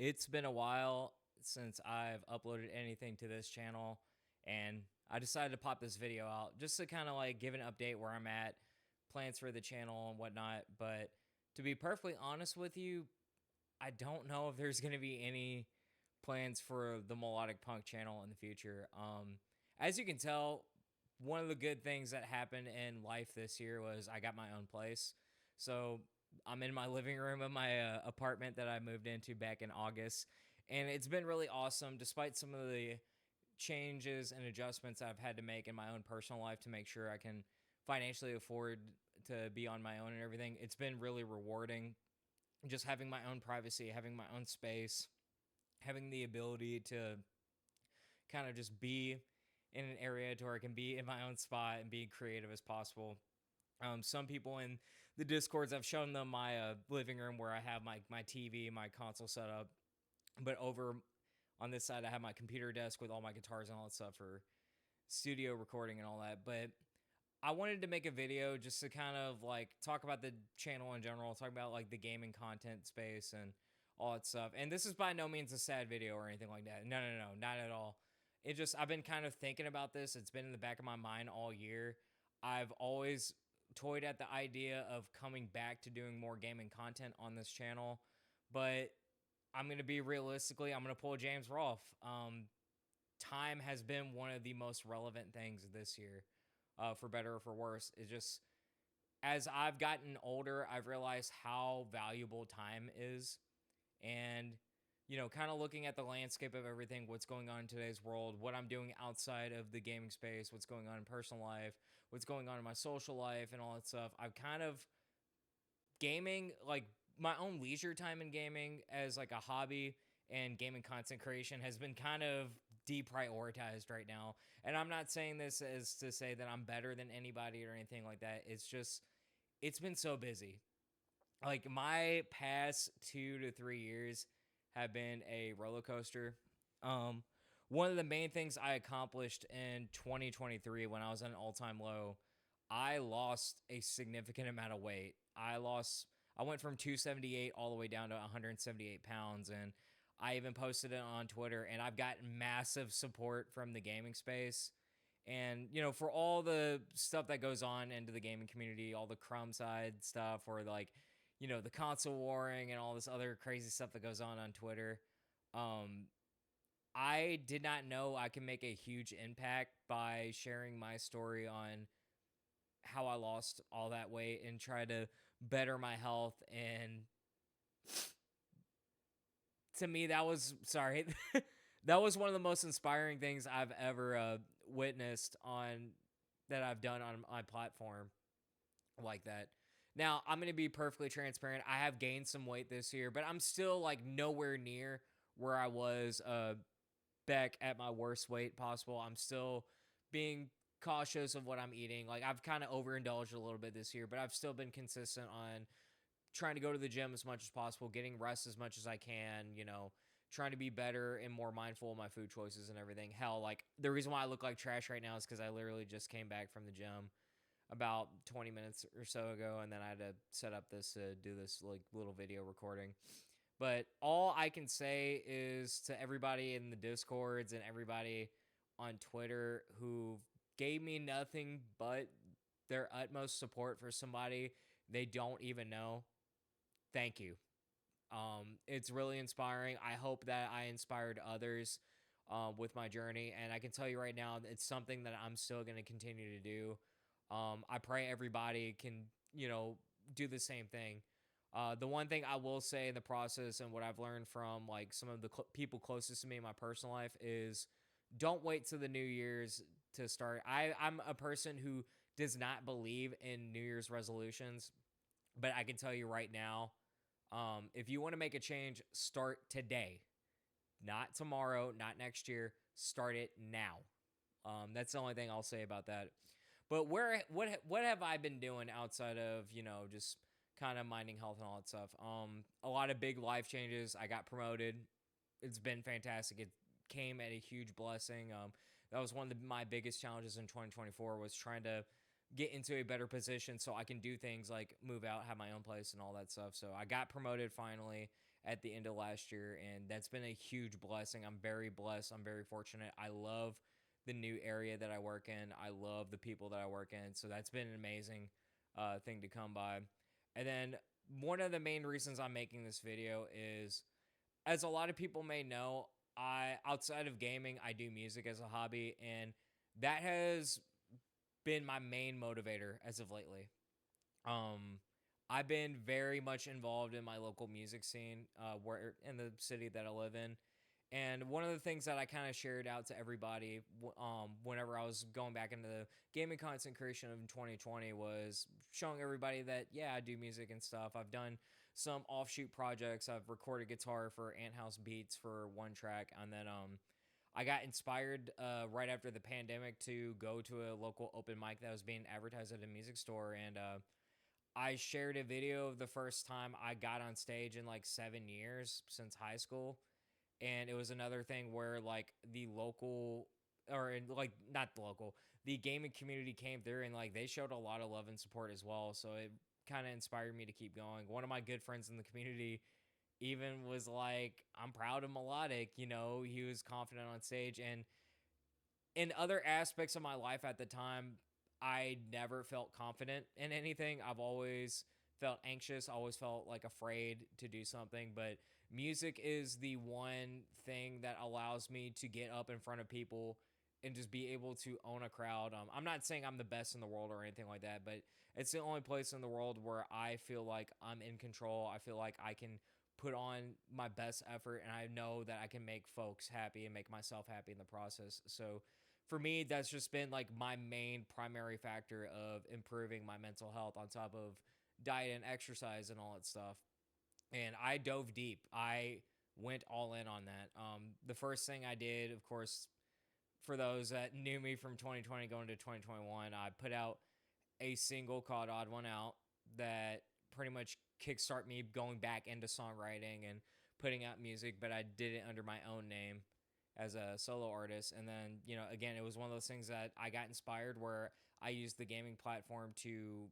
It's been a while since I've uploaded anything to this channel, and I decided to pop this video out just to kind of like give an update where I'm at, plans for the channel and whatnot. But to be perfectly honest with you, I don't know if there's going to be any plans for the Melodic Punk channel in the future. As you can tell, one of the good things that happened in life this year was I got my own place. So I'm in my living room of my apartment that I moved into back in August. And it's been really awesome, despite some of the changes and adjustments I've had to make in my own personal life to make sure I can financially afford to be on my own and everything. It's been really rewarding just having my own privacy, having my own space, having the ability to kind of just be in an area to where I can be in my own spot and be creative as possible. Some people in the discords, I've shown them my living room where I have my TV, my console set up, but over on this side I have my computer desk with all my guitars and all that stuff for studio recording and all that. But I wanted to make a video just to kind of like talk about the channel in general, talk about like the gaming content space and all that stuff. And this is by no means a sad video or anything like that. No, not at all. It just, I've been kind of thinking about this. It's been in the back of my mind all year. I've always toyed at the idea of coming back to doing more gaming content on this channel, but I'm going to be realistically, I'm going to pull James Rolfe. Time has been one of the most relevant things this year, for better or for worse. It's just, as I've gotten older, I've realized how valuable time is. And, you know, kind of looking at the landscape of everything, what's going on in today's world, what I'm doing outside of the gaming space, what's going on in personal life, what's going on in my social life, and all that stuff. I've kind of gaming, like my own leisure time in gaming as like a hobby and gaming content creation has been kind of deprioritized right now. And I'm not saying this as to say that I'm better than anybody or anything like that. It's just, it's been so busy. Like my past 2 to 3 years have been a roller coaster. Um, One of the main things I accomplished in 2023 when I was at an all-time low, I lost a significant amount of weight. I went from 278 all the way down to 178 pounds. And I even posted it on Twitter, and I've gotten massive support from the gaming space. And, you know, for all the stuff that goes on into the gaming community, all the crumb side stuff, or like, you know, the console warring and all this other crazy stuff that goes on Twitter. Um, I did not know I can make a huge impact by sharing my story on how I lost all that weight and try to better my health. And to me, that was, sorry, that was one of the most inspiring things I've ever witnessed on that I've done on my platform like that. Now, I'm going to be perfectly transparent. I have gained some weight this year, but I'm still like nowhere near where I was back at my worst weight possible. I'm still being cautious of what I'm eating. Like I've kind of overindulged a little bit this year, but I've still been consistent on trying to go to the gym as much as possible, getting rest as much as I can, you know, trying to be better and more mindful of my food choices and everything. Hell, like the reason why I look like trash right now is because I literally just came back from the gym about 20 minutes or so ago, and then I had to set up this do this like little video recording. But all I can say is to everybody in the discords and everybody on Twitter who gave me nothing but their utmost support for somebody they don't even know, thank you. It's really inspiring. I hope that I inspired others with my journey, and I can tell you right now, it's something that I'm still going to continue to do. I pray everybody can, you know, do the same thing. The one thing I will say in the process and what I've learned from like some of the people closest to me in my personal life is don't wait till the New Year's to start. I'm a person who does not believe in New Year's resolutions, but I can tell you right now, if you want to make a change, start today, not tomorrow, not next year. Start it now. That's the only thing I'll say about that. But what have I been doing outside of, you know, just kind of minding health and all that stuff? A lot of big life changes. I got promoted. It's been fantastic. It came at a huge blessing. That was one of my biggest challenges in 2024 was trying to get into a better position so I can do things like move out, have my own place and all that stuff. So I got promoted finally. at the end of last year, and that's been a huge blessing. I'm very blessed. I'm very fortunate. I love the new area that I work in. I love the people that I work in. So that's been an amazing thing to come by. And then one of the main reasons I'm making this video is, as a lot of people may know, I outside of gaming, I do music as a hobby, and that has been my main motivator as of lately. Um, I've been very much involved in my local music scene, where in the city that I live in. And one of the things that I kind of shared out to everybody, whenever I was going back into the gaming content creation of 2020, was showing everybody that, yeah, I do music and stuff. I've done some offshoot projects. I've recorded guitar for Ant House Beats for one track, and then I got inspired right after the pandemic to go to a local open mic that was being advertised at a music store, and I shared a video of the first time I got on stage in like 7 years since high school. And it was another thing where like the local, or like not the local, the gaming community came through and like they showed a lot of love and support as well. So it kind of inspired me to keep going. One of my good friends in the community even was like, I'm proud of Melodic. He was confident on stage. And in other aspects of my life at the time, I never felt confident in anything. I've always felt anxious, always felt like afraid to do something, but music is the one thing that allows me to get up in front of people and just be able to own a crowd. I'm not saying I'm the best in the world or anything like that, but it's the only place in the world where I feel like I'm in control. I feel like I can put on my best effort, and I know that I can make folks happy and make myself happy in the process. So for me, that's just been like my main primary factor of improving my mental health on top of diet and exercise and all that stuff. And I dove deep. I went all in on that. The first thing I did, of course, for those that knew me from 2020 going to 2021, I put out a single called Odd One Out that pretty much kickstart me going back into songwriting and putting out music, but I did it under my own name as a solo artist. And then, again, it was one of those things that I got inspired where I used the gaming platform to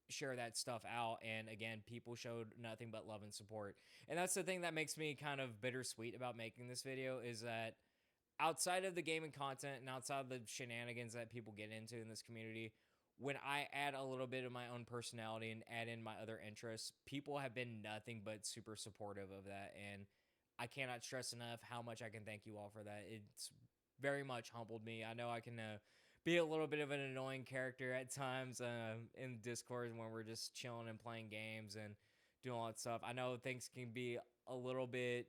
share that stuff out. And again, people showed nothing but love and support. And that's the thing that makes me kind of bittersweet about making this video, is that outside of the gaming content and outside of the shenanigans that people get into in this community, when I add a little bit of my own personality and add in my other interests, people have been nothing but super supportive of that. And I cannot stress enough how much I can thank you all for that. It's very much humbled me. I know I can be a little bit of an annoying character at times in Discord when we're just chilling and playing games and doing all that stuff. I know things can be a little bit,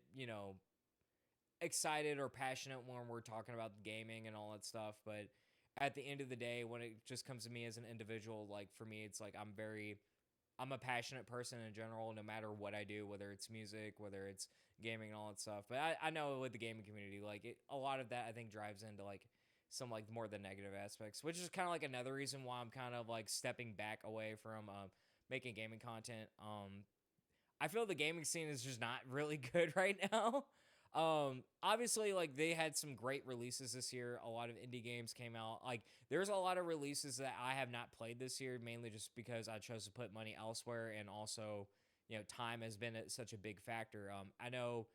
excited or passionate when we're talking about gaming and all that stuff, but at the end of the day, when it just comes to me as an individual, like for me, it's like I'm a passionate person in general, no matter what I do, whether it's music, whether it's gaming and all that stuff. But I know with the gaming community, like a lot of that I think drives into like some like more the negative aspects, which is kind of like another reason why I'm kind of like stepping back away from making gaming content. I feel the gaming scene is just not really good right now. Obviously, like they had some great releases this year. A lot of indie games came out. Like there's a lot of releases that I have not played this year, mainly just because I chose to put money elsewhere, and also, time has been such a big factor. I know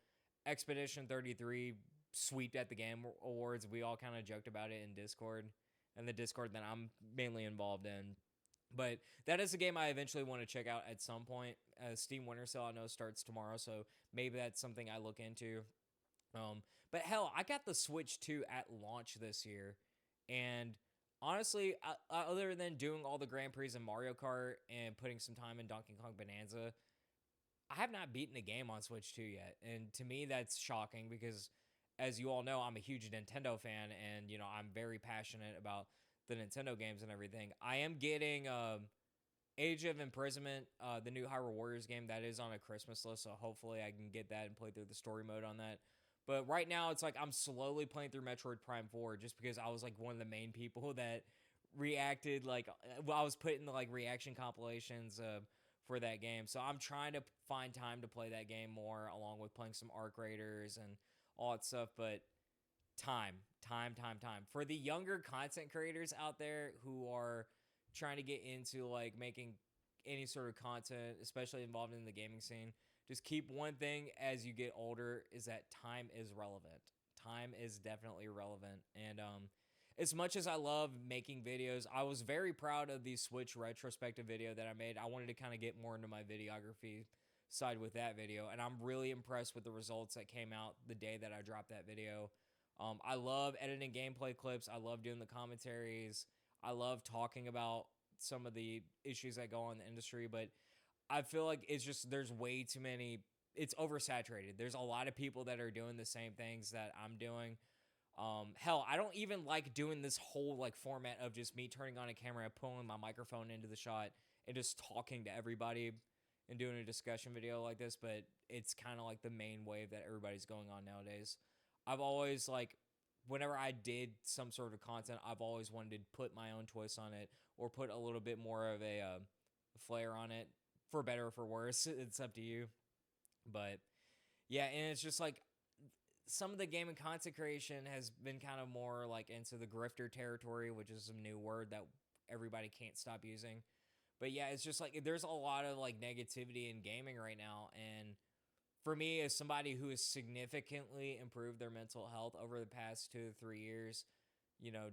Expedition 33 sweeped at the Game Awards. We all kind of joked about it in Discord, and the Discord that I'm mainly involved in. But that is a game I eventually want to check out at some point. Steam Winter Sale I know starts tomorrow, so maybe that's something I look into. But hell, I got the Switch 2 at launch this year, and honestly, other than doing all the Grand Prix in Mario Kart and putting some time in Donkey Kong Bonanza, I have not beaten a game on Switch 2 yet. And to me, that's shocking because, as you all know, I'm a huge Nintendo fan, and I'm very passionate about the Nintendo games and everything. I am getting Age of Imprisonment, the new Hyrule Warriors game that is on a Christmas list, so hopefully I can get that and play through the story mode on that. But right now, it's like I'm slowly playing through Metroid Prime 4 just because I was like one of the main people that reacted. Like, I was putting the like reaction compilations for that game. So I'm trying to find time to play that game more, along with playing some Arc Raiders and all that stuff. But time. For the younger content creators out there who are trying to get into like making any sort of content, especially involved in the gaming scene, just keep one thing as you get older, is that time is relevant. Time is definitely relevant. And as much as I love making videos, I was very proud of the Switch retrospective video that I made. I wanted to kind of get more into my videography side with that video, and I'm really impressed with the results that came out the day that I dropped that video. I love editing gameplay clips. I love doing the commentaries. I love talking about some of the issues that go on in the industry, but I feel like it's just there's way too many. It's oversaturated. There's a lot of people that are doing the same things that I'm doing. Hell, I don't even like doing this whole like format of just me turning on a camera, pulling my microphone into the shot, and just talking to everybody and doing a discussion video like this. But it's kind of like the main wave that everybody's going on nowadays. I've always like, whenever I did some sort of content, I've always wanted to put my own twist on it or put a little bit more of a flair on it, for better or for worse. It's up to you. But yeah, and it's just like some of the gaming content creation has been kind of more like into the grifter territory, which is a new word that everybody can't stop using. But yeah, it's just like there's a lot of like negativity in gaming right now. And for me, as somebody who has significantly improved their mental health over the past 2 to 3 years,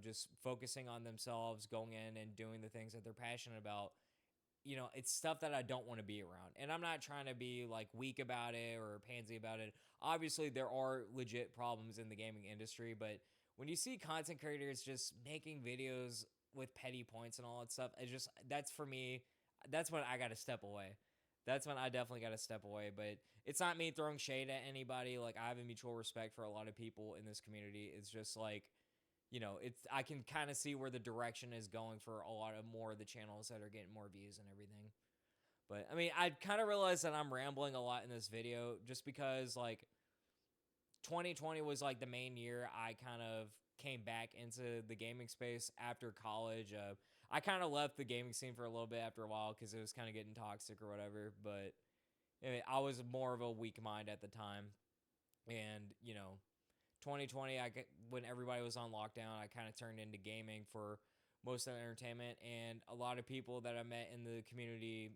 just focusing on themselves, going in and doing the things that they're passionate about, it's stuff that I don't want to be around. And I'm not trying to be like weak about it or pansy about it. Obviously, there are legit problems in the gaming industry, but when you see content creators just making videos with petty points and all that stuff, that's for me, that's when I got to step away. That's when I definitely got to step away. But it's not me throwing shade at anybody. Like, I have a mutual respect for a lot of people in this community. It's just like, I can kind of see where the direction is going for a lot of more of the channels that are getting more views and everything. But I mean, I kind of realized that I'm rambling a lot in this video just because like 2020 was like the main year I kind of came back into the gaming space after college. I kind of left the gaming scene for a little bit after a while because it was kind of getting toxic or whatever. But I was more of a weak mind at the time. And, 2020, when everybody was on lockdown, I kind of turned into gaming for most of the entertainment. And a lot of people that I met in the community,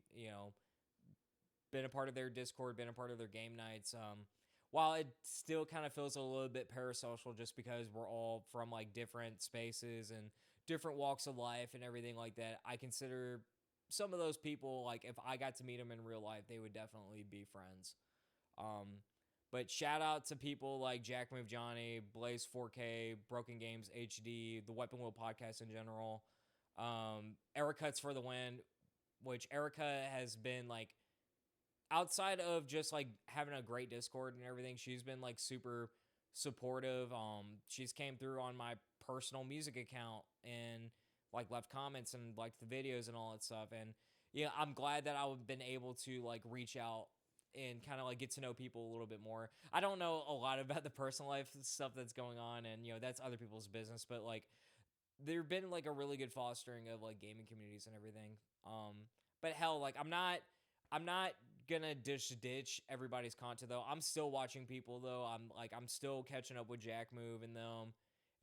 been a part of their Discord, been a part of their game nights. While it still kind of feels a little bit parasocial just because we're all from like different spaces and different walks of life and everything like that, I consider some of those people, like if I got to meet them in real life, they would definitely be friends. But shout out to people like Jack Move Johnny, Blaze 4K, Broken Games HD, the Weapon Wheel podcast in general. Erica Cuts for the Win, which Erica has been like, outside of just like having a great Discord and everything, she's been like super supportive. She's came through on my personal music account and like left comments and like the videos and all that stuff. And yeah, I'm glad that I've been able to like reach out and kind of like get to know people a little bit more. I don't know a lot about the personal life stuff that's going on, and that's other people's business, but like there've been like a really good fostering of like gaming communities and everything. But hell, like I'm not gonna ditch everybody's content though. I'm still watching people though. I'm still catching up with Jack Move and them,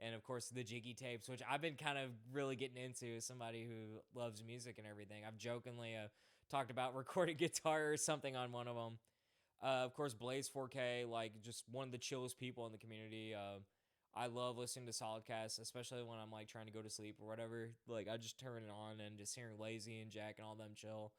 and of course the Jiggy tapes, which I've been kind of really getting into as somebody who loves music and everything. I've jokingly talked about recording guitar or something on one of them. Of course, Blaze 4K, like just one of the chillest people in the community. I love listening to Solidcast, especially when I'm like trying to go to sleep or whatever. Like I just turn it on and just hearing Lazy and Jack and all them chill.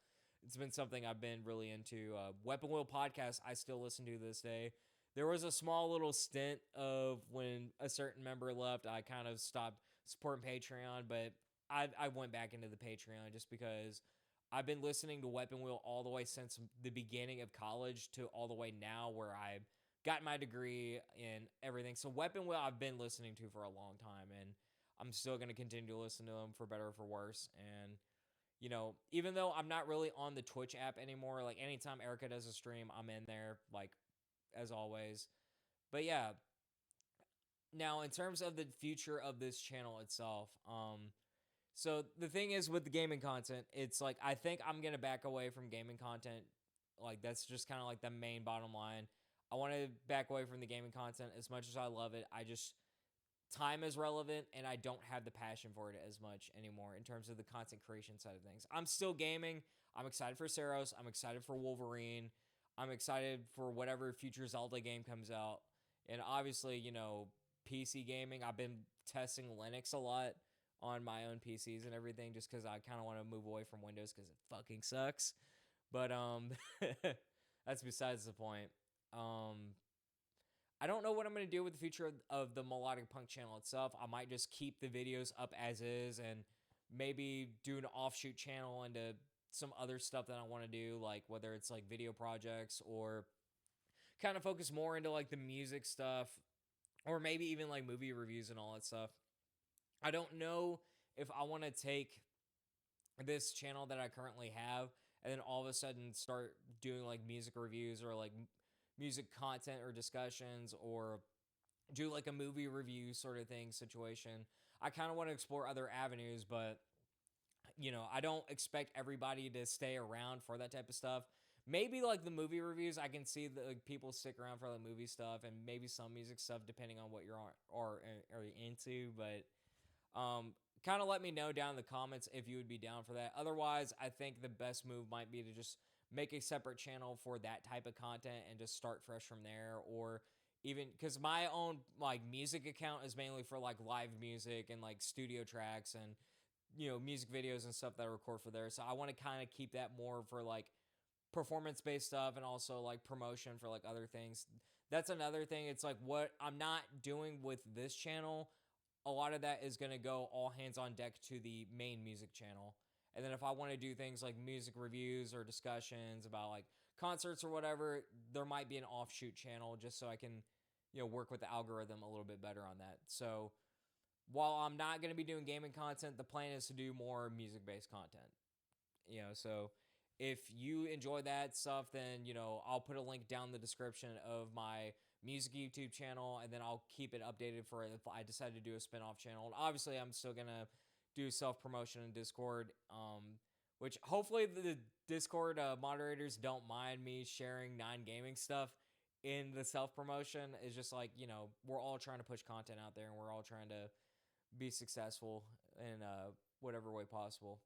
It's been something I've been really into. Weapon Wheel podcast I still listen to this day. There was a small little stint of when a certain member left, I kind of stopped supporting Patreon, but I went back into the Patreon just because I've been listening to Weapon Wheel all the way since the beginning of college to all the way now where I've got my degree and everything. So Weapon Wheel I've been listening to for a long time, and I'm still going to continue to listen to them for better or for worse. And even though I'm not really on the Twitch app anymore, like anytime Erica does a stream, I'm in there, like as always. But yeah, now in terms of the future of this channel itself, so the thing is with the gaming content, it's like I think I'm gonna back away from gaming content. Like that's just kind of like the main bottom line. I want to back away from the gaming content as much as I love it. I just time is relevant and I don't have the passion for it as much anymore in terms of the content creation side of things. I'm still gaming. I'm excited for Saros. I'm excited for Wolverine. I'm excited for whatever future Zelda game comes out. And obviously, PC gaming, I've been testing Linux a lot on my own PCs and everything just because I kind of want to move away from Windows because it fucking sucks. But that's besides the point. I don't know what I'm going to do with the future of the Melodic Punk channel itself. I might just keep the videos up as is and maybe do an offshoot channel into some other stuff that I want to do, like whether it's like video projects or kind of focus more into like the music stuff or maybe even like movie reviews and all that stuff. I don't know if I want to take this channel that I currently have and then all of a sudden start doing like music reviews or like music content or discussions or do like a movie review sort of thing situation. I kind of want to explore other avenues, but I don't expect everybody to stay around for that type of stuff. Maybe like the movie reviews, I can see that like, people stick around for the movie stuff and maybe some music stuff depending on what you're are into. But kind of let me know down in the comments if you would be down for that. Otherwise, I think the best move might be to just make a separate channel for that type of content and just start fresh from there. Or even because my own like music account is mainly for like live music and like studio tracks and music videos and stuff that I record for there. So I want to kind of keep that more for like performance based stuff and also like promotion for like other things. That's another thing. It's like what I'm not doing with this channel. A lot of that is going to go all hands on deck to the main music channel. And then if I want to do things like music reviews or discussions about like concerts or whatever, there might be an offshoot channel just so I can, work with the algorithm a little bit better on that. So while I'm not going to be doing gaming content, the plan is to do more music based content. So if you enjoy that stuff, then, I'll put a link down in the description of my music YouTube channel, and then I'll keep it updated for if I decide to do a spinoff channel. And obviously, I'm still going to do self promotion in Discord, which hopefully the Discord moderators don't mind me sharing non-gaming stuff in the self promotion. It's just like, we're all trying to push content out there and we're all trying to be successful in whatever way possible.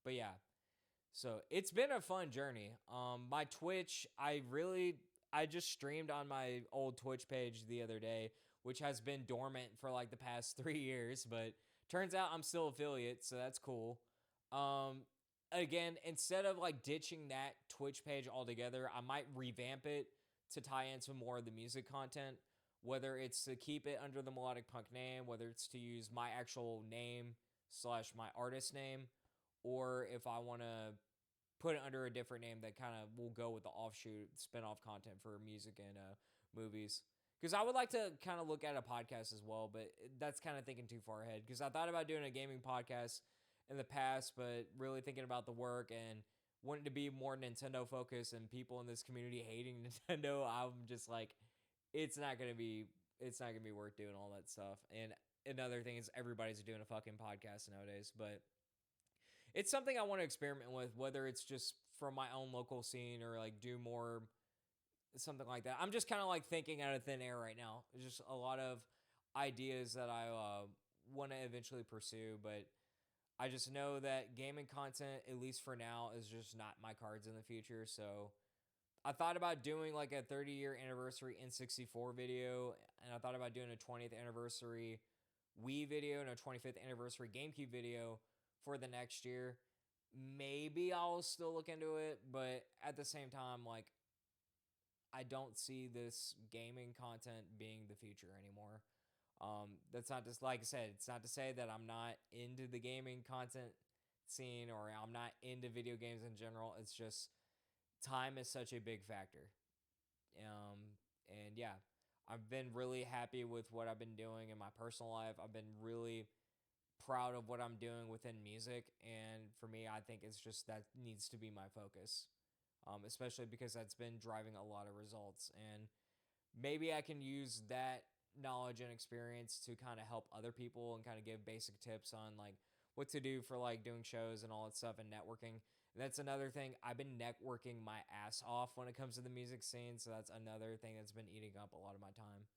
But yeah, so it's been a fun journey. My Twitch, I just streamed on my old Twitch page the other day, which has been dormant for like the past 3 years, but turns out I'm still affiliate, so that's cool. Again, instead of like ditching that Twitch page altogether, I might revamp it to tie into more of the music content, whether it's to keep it under the Melodic Punk name, whether it's to use my actual name / my artist name, or if I want to put it under a different name that kind of will go with the offshoot spin-off content for music and movies. Because I would like to kind of look at a podcast as well, but that's kind of thinking too far ahead. Because I thought about doing a gaming podcast in the past, but really thinking about the work and wanting to be more Nintendo focused and people in this community hating Nintendo, I'm just like, it's not gonna be worth doing all that stuff. And another thing is everybody's doing a fucking podcast nowadays, but it's something I want to experiment with, whether it's just from my own local scene or like do more something like that. I'm just kind of like thinking out of thin air right now. There's just a lot of ideas that I want to eventually pursue, but I just know that gaming content, at least for now, is just not my cards in the future. So I thought about doing like a 30-year anniversary N64 video, and I thought about doing a 20th anniversary Wii video and a 25th anniversary GameCube video for the next year. Maybe I'll still look into it, but at the same time, like, I don't see this gaming content being the future anymore. That's not just, like I said, it's not to say that I'm not into the gaming content scene or I'm not into video games in general. It's just time is such a big factor. And yeah, I've been really happy with what I've been doing in my personal life. I've been really proud of what I'm doing within music. And for me, I think it's just that needs to be my focus, especially because that's been driving a lot of results. And maybe I can use that knowledge and experience to kind of help other people and kind of give basic tips on like what to do for like doing shows and all that stuff and networking. And that's another thing. I've been networking my ass off when it comes to the music scene. So that's another thing that's been eating up a lot of my time.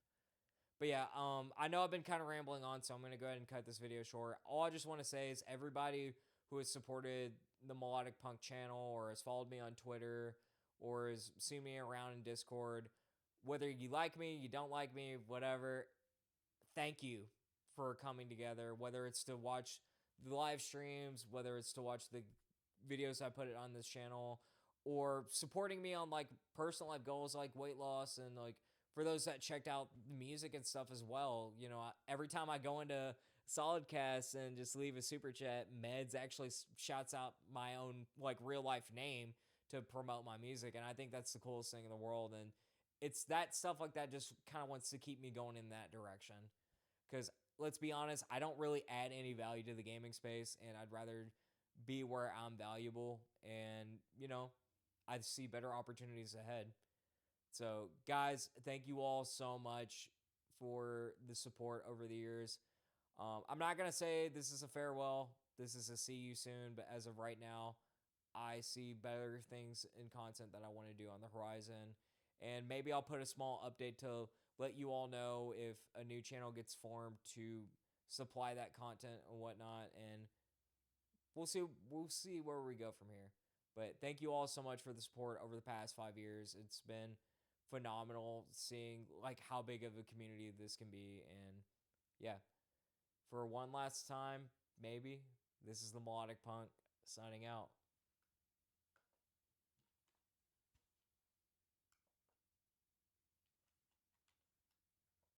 But yeah, I know I've been kind of rambling on, so I'm going to go ahead and cut this video short. All I just want to say is everybody who has supported the Melodic Punk channel or has followed me on Twitter or has seen me around in Discord, whether you like me, you don't like me, whatever, thank you for coming together, whether it's to watch the live streams, whether it's to watch the videos I put it on this channel, or supporting me on like personal life goals like weight loss, and like for those that checked out the music and stuff as well. You know, every time I go into Solidcast and just leave a super chat, Meds actually shouts out my own like real life name to promote my music, and I think that's the coolest thing in the world. And it's that stuff like that just kind of wants to keep me going in that direction. Because let's be honest, I don't really add any value to the gaming space, and I'd rather be where I'm valuable, and you know, I see better opportunities ahead. So, guys, thank you all so much for the support over the years. I'm not gonna say this is a farewell. This is a see you soon. But as of right now, I see better things in content that I want to do on the horizon. And maybe I'll put a small update to let you all know if a new channel gets formed to supply that content and whatnot. And we'll see where we go from here. But thank you all so much for the support over the past 5 years. It's been phenomenal seeing like how big of a community this can be. And yeah, for one last time, maybe, this is the Melodic Punk signing out.